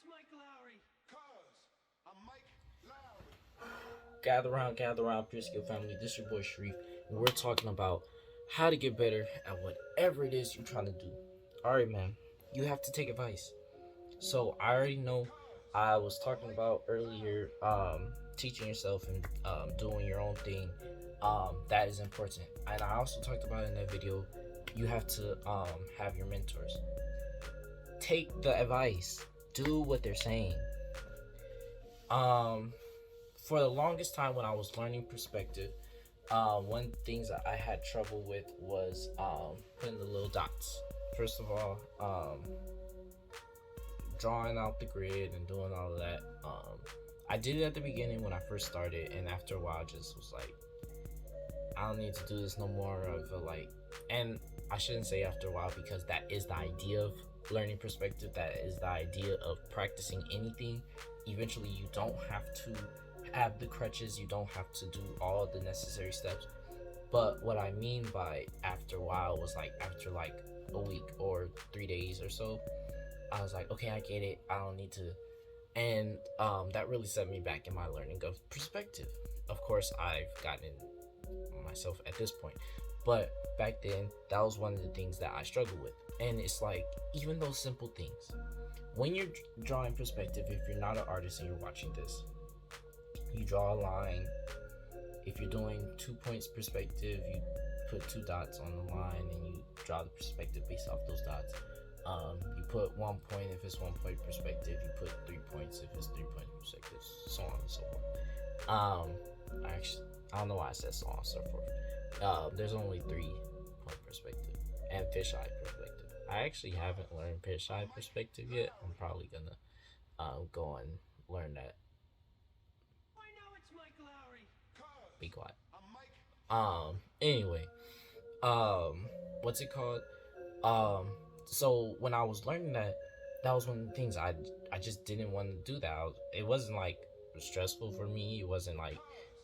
Mike Lowry. I'm Mike Lowry. Gather around, Pure Skill family. This is your boy Sharif, and we're talking about how to get better at whatever it is you're trying to do. Alright, man, you have to take advice. So, I already know I was talking about earlier teaching yourself and doing your own thing. That is important. And I also talked about in that video, you have to have your mentors. Take the advice, do what they're saying. Um, for the longest time when I was learning perspective, one things that I had trouble with was putting the little dots. First of all, drawing out the grid and doing all of that. I did it at the beginning when I first started, and after a while, I just was like, I don't need to do this no more. I feel like, and I shouldn't say after a while because that is the idea of learning perspective. That is the idea of practicing anything. Eventually, you don't have to have the crutches. You don't have to do all the necessary steps. But what I mean by after a while was like after like a week or 3 days or so, I was like, okay, I get it. I don't need to. And that really set me back in my learning of perspective. Of course, I've gotten myself at this point. But back then, that was one of the things that I struggled with. And it's like, even those simple things. When you're drawing perspective, if you're not an artist and you're watching this, you draw a line. If you're doing 2 points perspective, you put 2 dots on the line and you draw the perspective based off those dots. You put 1 point if it's 1 point perspective. You put 3 points if it's 3 point perspective, so on and so forth. I don't know why I said so on and so forth. There's only 3 point perspective and fisheye perspective. I actually haven't learned fisheye perspective yet. I'm probably gonna go and learn that. Why now it's Mike Lowry. Be quiet. I'm Mike. Anyway, what's it called? So when I was learning that, that was one of the things I just didn't want to do that. It wasn't like stressful for me. It wasn't like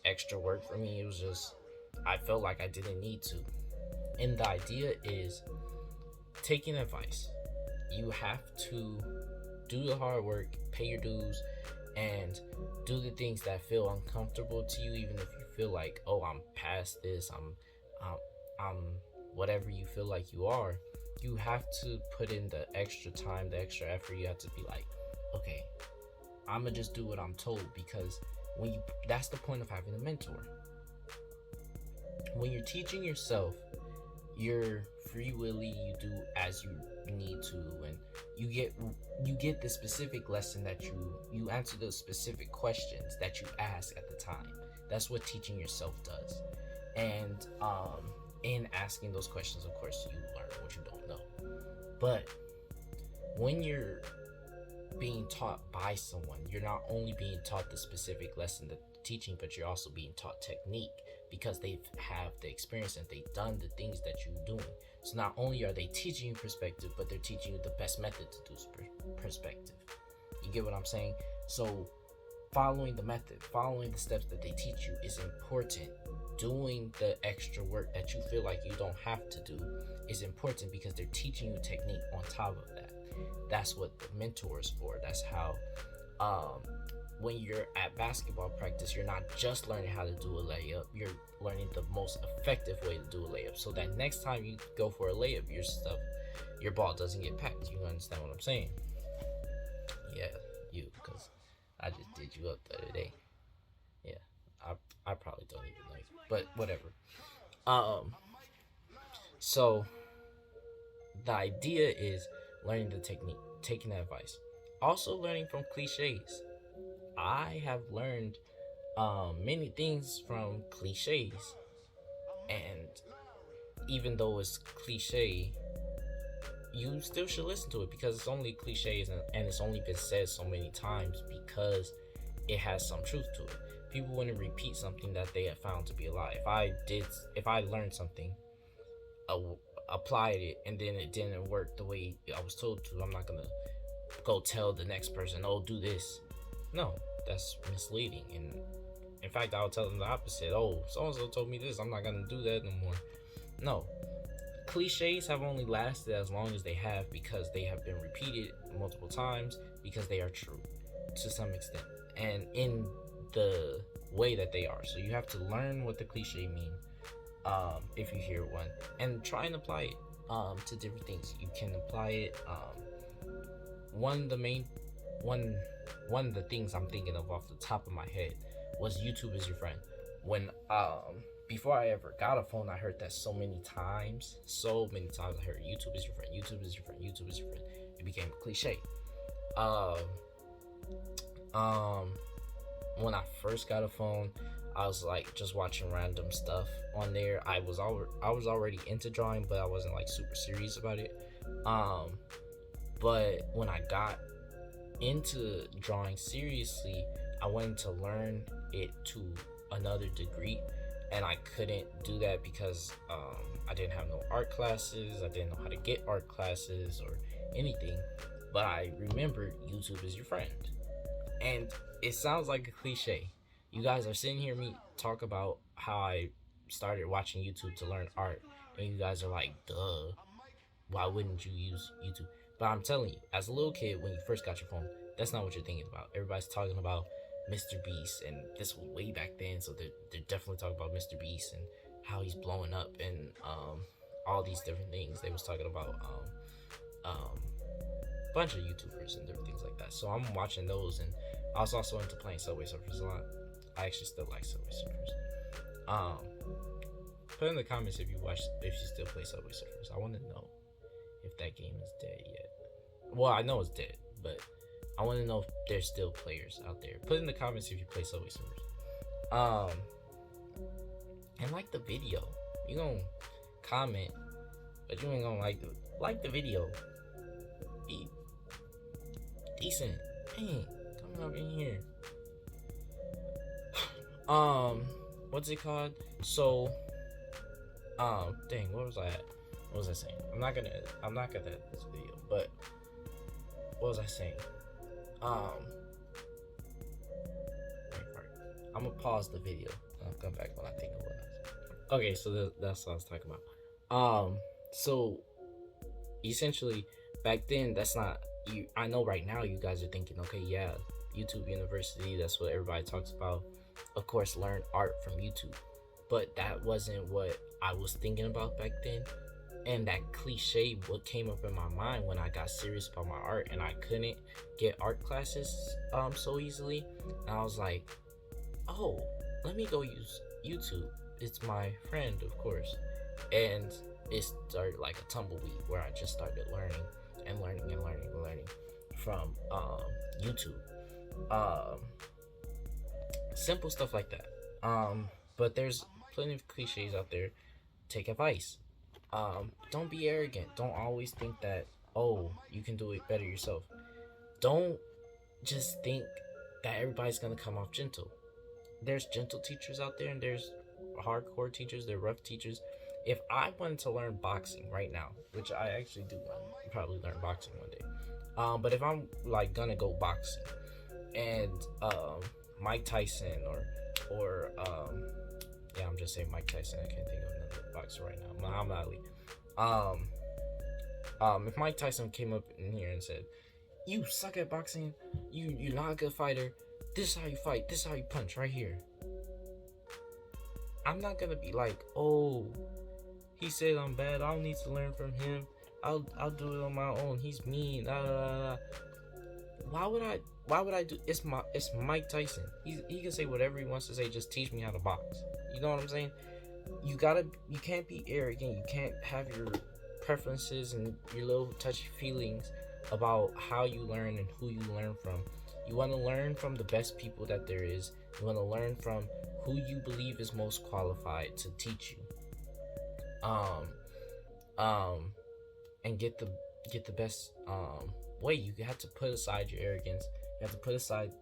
extra work for me. It was just I felt like I didn't need to. And the idea is taking advice. You have to do the hard work, pay your dues, and do the things that feel uncomfortable to you, even if you feel like, oh, I'm past this, I'm whatever you feel like you are. You have to put in the extra time, the extra effort. You have to be like, okay, I'm gonna just do what I'm told, because that's the point of having a mentor. When you're teaching yourself, you're free willy, you do as you need to, and you get the specific lesson that you answer those specific questions that you ask at the time. That's what teaching yourself does. And in asking those questions, of course, you learn what you don't know. But when you're being taught by someone, you're not only being taught the specific lesson that they're teaching, but you're also being taught technique, because they have the experience and they've done the things that you're doing. So not only are they teaching you perspective, but they're teaching you the best method to do perspective. You get what I'm saying? So following the method, following the steps that they teach you is important. Doing the extra work that you feel like you don't have to do is important, because they're teaching you technique on top of that. That's what the mentor is for. That's how when you're at basketball practice, you're not just learning how to do a layup, you're learning the most effective way to do a layup, so that next time you go for a layup, your ball doesn't get packed. You understand what I'm saying? Yeah, because I just did you up the other day. Yeah, I probably don't even know you, but whatever. So the idea is learning the technique, taking advice, also learning from cliches. I have learned many things from cliches, and even though it's cliche, you still should listen to it, because it's only cliches, and it's only been said so many times because it has some truth to it. People wouldn't repeat something that they have found to be a lie. If I learned something, applied it, and then it didn't work the way I was told to, I'm not gonna go tell the next person, oh, do this. No, that's misleading. And in fact, I'll tell them the opposite. Oh, so-and-so told me this, I'm not gonna do that no more. No. Cliches have only lasted as long as they have because they have been repeated multiple times. because they are true to some extent, and in the way that they are. So you have to learn what the cliche mean, if you hear one, and try and apply it to different things. You can apply it. One of the things I'm thinking of off the top of my head was YouTube is your friend. When before I ever got a phone, I heard that so many times. I heard YouTube is your friend, YouTube is your friend, YouTube is your friend. It became a cliche. When I first got a phone, I was like just watching random stuff on there. I was already into drawing, but I wasn't like super serious about it. But when I got into drawing seriously, I wanted to learn it to another degree, and I couldn't do that because I didn't have no art classes. I didn't know how to get art classes or anything. But I remembered YouTube is your friend, and it sounds like a cliche. You guys are sitting here me talk about how I started watching YouTube to learn art, and you guys are like, duh, why wouldn't you use YouTube? But I'm telling you, as a little kid, when you first got your phone, that's not what you're thinking about. Everybody's talking about Mr. Beast, and this was way back then, so they're definitely talking about Mr. Beast and how he's blowing up, and all these different things. They was talking about a bunch of YouTubers and different things like that. So I'm watching those, and I was also into playing Subway Surfers a lot. I actually still like Subway Surfers. Put in the comments if you still play Subway Surfers. I want to know if that game is dead yet. Well, I know it's dead, but I want to know if there's still players out there. Put in the comments if you play Subway Surfers. And like the video. You gonna comment, but you ain't gonna like the video. Be decent. Dang, coming up in here. What's it called? So, dang, what was I at? What was I saying? I'm not gonna edit this video, but what was I saying? I'm gonna pause the video. I'll come back when I think of what I said. Okay, so that's what I was talking about. So essentially, back then, that's not you. I know right now you guys are thinking, okay, yeah, YouTube University. That's what everybody talks about. Of course, learn art from YouTube, but that wasn't what I was thinking about back then. And that cliche, what came up in my mind when I got serious about my art and I couldn't get art classes so easily. And I was like, oh, let me go use YouTube. It's my friend, of course. And it started like a tumbleweed where I just started learning from YouTube. Simple stuff like that. But there's plenty of cliches out there. Take advice. Don't be arrogant. Don't always think that, oh, you can do it better yourself. Don't just think that everybody's gonna come off gentle. There's gentle teachers out there, and there's hardcore teachers, they're rough teachers. If I wanted to learn boxing right now, which I actually do want to probably learn boxing one day, but if I'm like gonna go boxing, and Mike Tyson or yeah, I'm just saying Mike Tyson. I can't think of another boxer right now. Muhammad Ali. If Mike Tyson came up in here and said, "You suck at boxing. You're not a good fighter. This is how you fight. This is how you punch right here." I'm not gonna be like, "Oh, he said I'm bad. I don't need to learn from him. I'll do it on my own. He's mean." Why would I do? It's Mike Tyson. He can say whatever he wants to say. Just teach me how to box. You know what I'm saying? You can't be arrogant. You can't have your preferences and your little touchy feelings about how you learn and who you learn from. You want to learn from the best people that there is. You want to learn from who you believe is most qualified to teach you. And get the best way. You have to put aside your arrogance. You have to put aside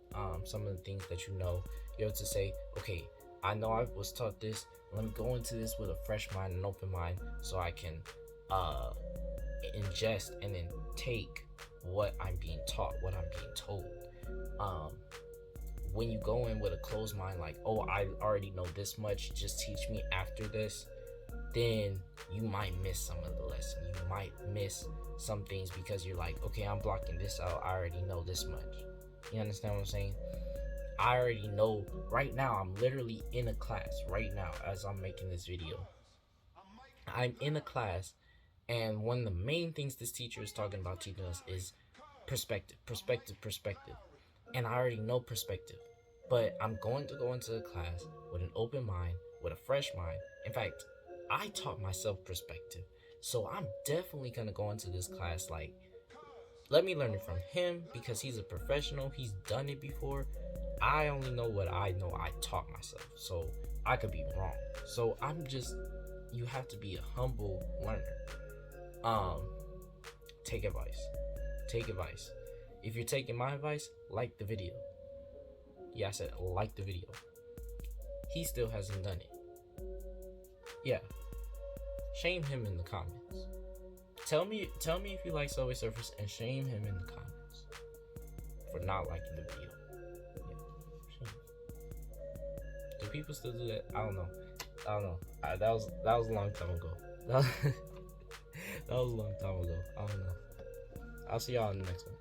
some of the things that you know. You have to say, okay, I know I was taught this. Let me go into this with a fresh mind and open mind, so I can ingest and then take what I'm being taught, what I'm being told. When you go in with a closed mind, like, oh, I already know this much, just teach me after this, then you might miss some of the lesson. You might miss some things because you're like, okay, I'm blocking this out. I already know this much. You understand what I'm saying? I already know right now. I'm literally in a class right now as I'm making this video. I'm in a class, and one of the main things this teacher is talking about teaching us is perspective. And I already know perspective, but I'm going to go into the class with an open mind, with a fresh mind. In fact, I taught myself perspective, so I'm definitely gonna go into this class like, let me learn it from him because he's a professional. He's done it before. I only know what I know. I taught myself, so I could be wrong. So you have to be a humble learner. Take advice. If you're taking my advice, like the video. Yeah, I said like the video. He still hasn't done it. Yeah. Shame him in the comments. Tell me if you like Subway Surfers, and shame him in the comments for not liking the video. Yeah. Shame. Do people still do that? I don't know. That was a long time ago. That was a long time ago. I don't know. I'll see y'all in the next one.